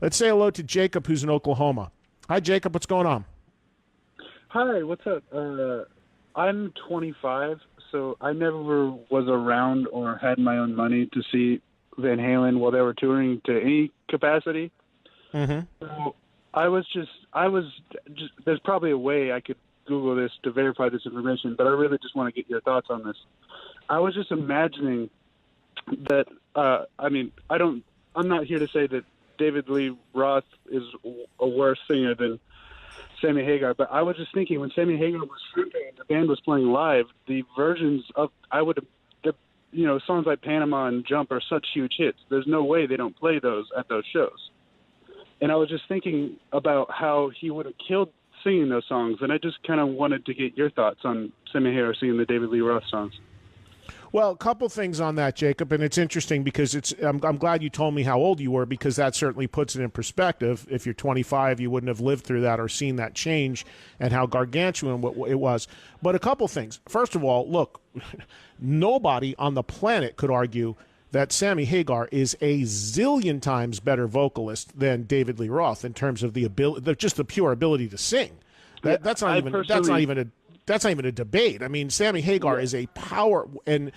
Let's say hello to Jacob, who's in Oklahoma. Hi, Jacob. What's going on? Hi, what's up? I'm 25, so I never was around or had my own money to see Van Halen while they were touring to any capacity. Mm-hmm. So I was just, there's probably a way I could Google this to verify this information, but I really just want to get your thoughts on this. I was just imagining that, I'm not here to say that David Lee Roth is a worse singer than Sammy Hagar, but I was just thinking when Sammy Hagar was fronting and the band was playing live, the versions of songs like Panama and Jump are such huge hits. There's no way they don't play those at those shows. And I was just thinking about how he would have killed singing those songs, and I just kind of wanted to get your thoughts on Sammy Hagar singing the David Lee Roth songs. Well, a couple things on that, Jacob, and it's interesting because I'm glad you told me how old you were, because that certainly puts it in perspective. If you're 25, you wouldn't have lived through that or seen that change and how gargantuan it was. But a couple things. First of all, look, nobody on the planet could argue that Sammy Hagar is a zillion times better vocalist than David Lee Roth in terms of the ability, just the pure ability to sing. That's not even a debate. I mean, Sammy Hagar is a power, and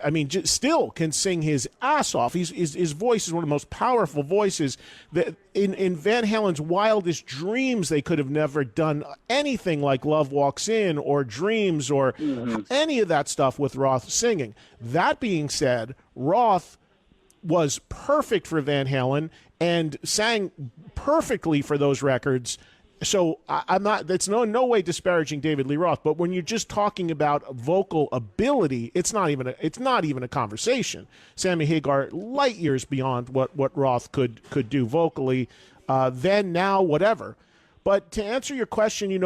I mean, still can sing his ass off. His voice is one of the most powerful voices. That in Van Halen's wildest dreams, they could have never done anything like "Love Walks In" or "Dreams" or any of that stuff with Roth singing. That being said, Roth was perfect for Van Halen and sang perfectly for those records. So I'm not. That's no way disparaging David Lee Roth. But when you're just talking about vocal ability, it's not even a conversation. Sammy Hagar light years beyond what Roth could do vocally. Then, now, whatever. But to answer your question,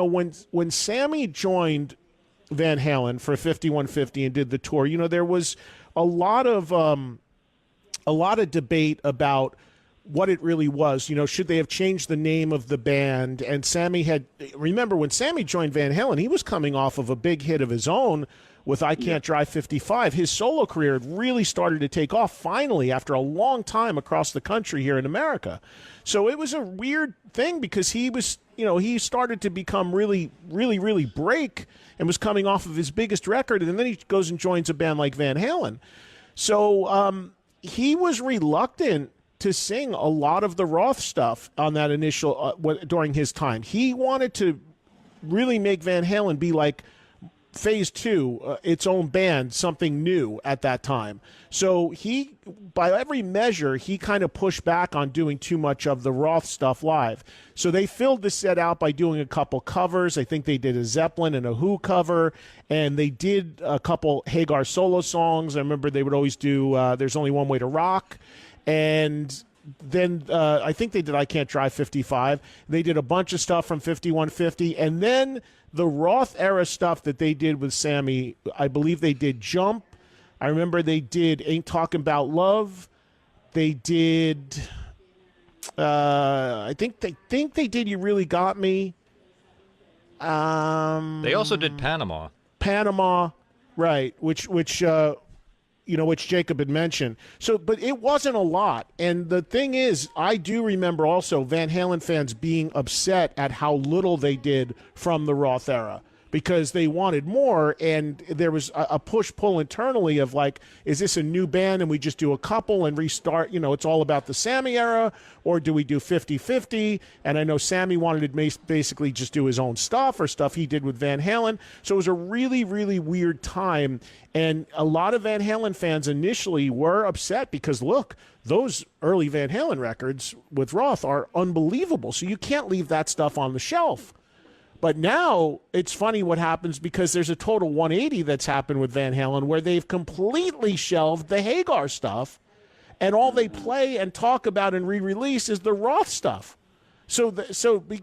when Sammy joined Van Halen for 5150 and did the tour, there was a lot of debate about what it really was. Should they have changed the name of the band? And remember when Sammy joined Van Halen, he was coming off of a big hit of his own with I Can't Drive 55. His solo career had really started to take off finally after a long time across the country here in America. So it was a weird thing because he was, he started to become really, really, really break and was coming off of his biggest record. And then he goes and joins a band like Van Halen. So he was reluctant to sing a lot of the Roth stuff on that initial during his time. He wanted to really make Van Halen be like phase two, its own band, something new at that time. So he, by every measure, he kind of pushed back on doing too much of the Roth stuff live. So they filled the set out by doing a couple covers. I think they did a Zeppelin and a Who cover, and they did a couple Hagar solo songs. I remember they would always do There's Only One Way to Rock. And then I think they did I Can't Drive 55. They did a bunch of stuff from 5150. And then the Roth era stuff that they did with Sammy, I believe they did Jump. I remember they did Ain't Talking About Love. They did, I think they did You Really Got Me. They also did Panama. Panama, right, which Jacob had mentioned. So, but it wasn't a lot. And the thing is, I do remember also Van Halen fans being upset at how little they did from the Roth era because they wanted more. And there was a push-pull internally of like, is this a new band and we just do a couple and restart? It's all about the Sammy era, or do we do 50-50? And I know Sammy wanted to basically just do his own stuff or stuff he did with Van Halen. So it was a really, really weird time. And a lot of Van Halen fans initially were upset because, look, those early Van Halen records with Roth are unbelievable. So you can't leave that stuff on the shelf. But now it's funny what happens because there's a total 180 that's happened with Van Halen where they've completely shelved the Hagar stuff, and all they play and talk about and re-release is the Roth stuff. So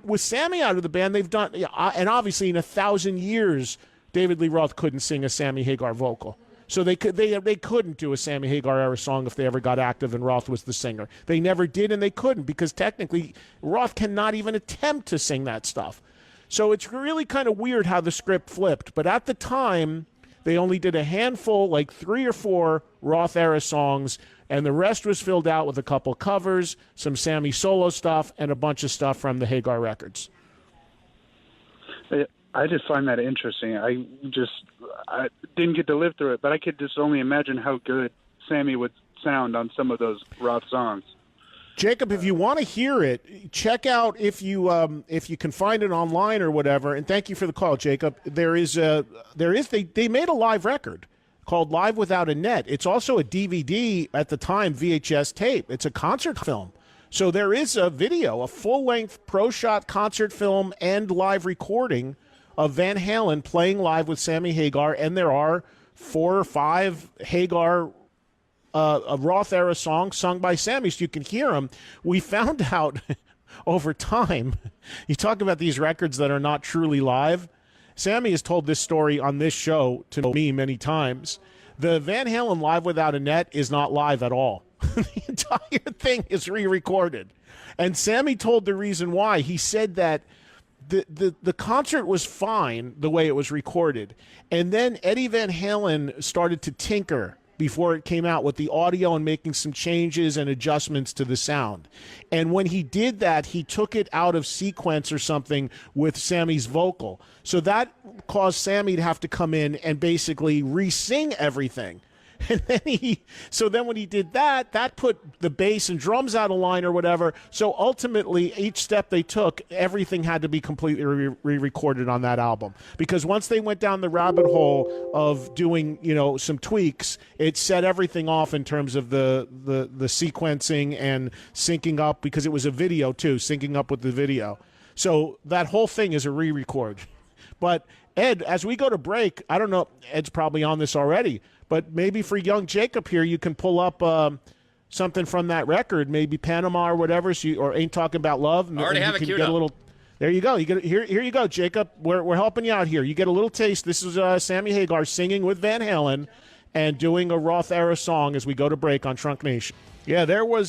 with Sammy out of the band, they've done, and obviously in 1,000 years, David Lee Roth couldn't sing a Sammy Hagar vocal. So they couldn't do a Sammy Hagar era song if they ever got active and Roth was the singer. They never did, and they couldn't because technically Roth cannot even attempt to sing that stuff. So it's really kind of weird how the script flipped. But at the time, They only did a handful, like 3 or 4 Roth era songs, and the rest was filled out with a couple covers, some Sammy solo stuff, and a bunch of stuff from the Hagar records. I just find that interesting. I didn't get to live through it, but I could just only imagine how good Sammy would sound on some of those Roth songs. Jacob, if you want to hear it, check out if you can find it online or whatever. And thank you for the call, Jacob. They made a live record called Live Without a Net. It's also a DVD at the time, VHS tape. It's a concert film. So there is a video, a full-length pro-shot concert film and live recording of Van Halen playing live with Sammy Hagar, and there are 4 or 5 Hagar a Roth-era song sung by Sammy, so you can hear them. We found out over time, you talk about these records that are not truly live. Sammy has told this story on this show to me many times. The Van Halen Live Without a Net is not live at all. The entire thing is re-recorded. And Sammy told the reason why. He said that the concert was fine the way it was recorded. And then Eddie Van Halen started to tinker before it came out with the audio and making some changes and adjustments to the sound. And when he did that, he took it out of sequence or something with Sammy's vocal. So that caused Sammy to have to come in and basically re-sing everything. And then when he did that, that put the bass and drums out of line or whatever. So ultimately, each step they took, everything had to be completely re-recorded on that album. Because once they went down the rabbit hole of doing, some tweaks, it set everything off in terms of the sequencing and syncing up, because it was a video too, syncing up with the video. So that whole thing is a re-record. But Ed, as we go to break, I don't know, Ed's probably on this already, but maybe for young Jacob here, you can pull up something from that record, maybe Panama or whatever, or Ain't Talking About Love. I already have it queued up. There you go. Here you go, Jacob. We're helping you out here. You get a little taste. This is Sammy Hagar singing with Van Halen and doing a Roth-era song as we go to break on Trunk Nation. Yeah, there was